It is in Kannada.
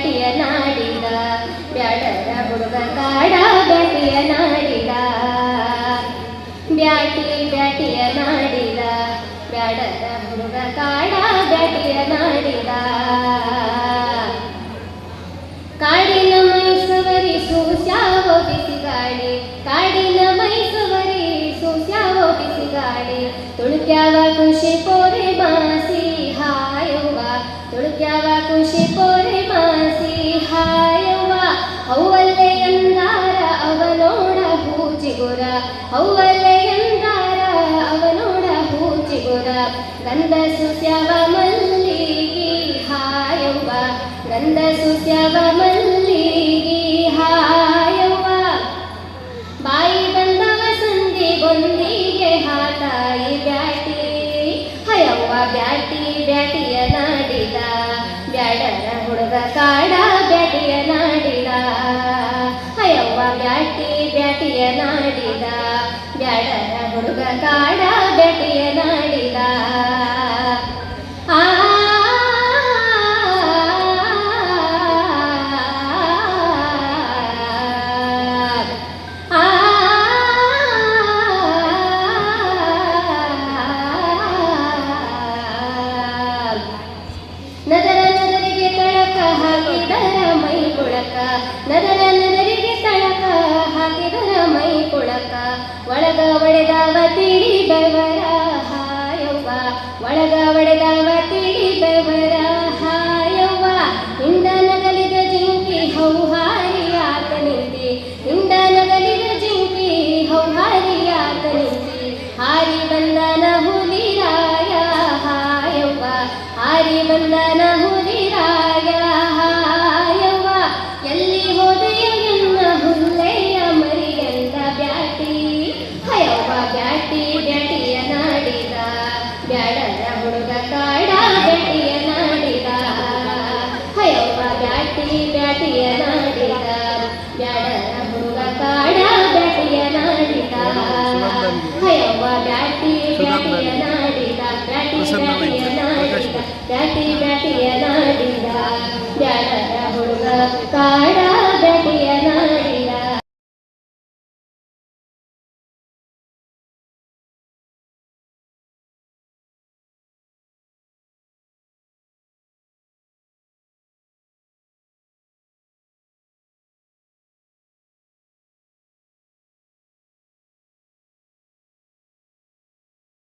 ಬ್ಯಾಟಿಯ ನಾಡಿದ ಬ್ಯಾಡರ ಹುಡುಗ ಕಾಡ ಬ್ಯಾಟಿಯ ನಾಡಿದ ಬ್ಯಾಟಿಯ ನಾಡಿದ ಬ್ಯಾಡರ ಹುಡುಗ ಕಾಡ ಬ್ಯಾಟಿಯ ನಾಡಿದ ಕಾಡಿನ ಮೈಸವರಿ ಸೂಸ್ಯಾವೋ ಬಿಸಿಗಾಡಿ ಕಾಡಿನ ಮೈಸವರಿ ಸೂಸ್ಯಾವೋ ಬಿಸಿಗಾಡಿ ತುಳುಕ್ಯಾವ ಖುಷಿ ಪೋರೆ ಮಾಸಿ ಹಾಯವ್ವ ತುಳುಕ್ಯಾವ ಖುಷಿ ಪೋರೆ ಮಾಸಿ ಹಾಯವ್ವ ಹೌವಲ್ಲೆ ಎಂದಾರ ಅವನೋಡ ಹೂಚಿಗುರ ಹೌವಲ್ಲೆ ಎಂದಾರ ಅವನೋಡ ಹೂಚಿಗುರ ಗಂಧ ಸುಸ್ಯಾವ ಮಲ್ಲಿಗೆ ಹಾಯವ್ವ ಗಂಧ ಸುಸ್ಯಾವ ಮಲ್ಲಿಗೆ ಹಾಯವ್ವ ಬಾಯಿ ಬಂದವ ಸಂಧಿ ಗೊಂದಿಗೆ ಹಾತಾಯಿ ಬ್ಯಾಟಿ ಹಯವ್ವ ಬ್ಯಾಟಿಯ ನಾಡಿದ ಬ್ಯಾಡರ ಹುಡುಗ ಕಾಡ ಬ್ಯಾಟಿಯ ನಾಡಿದ ಹಯವ್ವ ಬ್ಯಾಟಿಯ ನಾಡಿದ ಬ್ಯಾಡರ ಹುಡುಗ ಕಾಡ ಬ್ಯಾಟಿಯ ನಾಡಿದ ನದರಿಗೆ ತಳಕ ಹಾಕಿದರ ಮೈ ಕೊಳಕ ನದರಿಗೆ ತಳಕ ಹಾಕಿದರ ಮೈ ಕೊಳಕ ಒಳಗ ಒಡೆದವ ತಿಳಿ ಬೆವರ ಹಾಯವ್ವ ಒಳಗ ಒಡೆದವ ತಿಳಿ ಬೆವರ ಹಾಯವ್ವ ಹಿಂಡ ನಗಲಿದ ಜಿಂಕಿ ಹೌಹಾರಿಯಾತ ನಿಂತಿ ಹಿಂಡ ನಗಲಿದ ಜಿಂಕಿ ಹೌಹಾರಿಯಾತ ನಿಂತಿ ಹಾರಿ ಬಂದನ ಹುಲಿರಾಯ ಹಾಯವ್ವ ಹಾರಿ ಬಂದನ ಹುಲಿರಾಯ ಹಾಯವ್ವ ಎಲ್ಲಿ ಹೋದೆಯ ಎನ್ನ ಹುಲ್ಲೆಯ ಮರಿಯಂದ ಬ್ಯಾಟಿ ಹಯವ್ವ ಬ್ಯಾಟಿಯ ನಾಡಿದ ಬ್ಯಾಡರ ಹುಡುಗ ಕಾಡ ಬ್ಯಾಟಿಯ ನಾಡಿದ ಹಯವ್ವ ಬ್ಯಾಟಿಯ ನಾಡಿದ ಬ್ಯಾಡರ ಹುಡುಗ ಕಾಡ ಬ್ಯಾಟಿಯ ನಾಡಿದ ಹಯವ್ವ ಬ್ಯಾಟಿಯ ನಾಡಿದ ಬ್ಯಾಟಿಯ ನಾಡಿದ ಬ್ಯಾಟಿಯ ನಾಡಿದ ಬ್ಯಾಡರ ಹುಡುಗ ಕಾಡ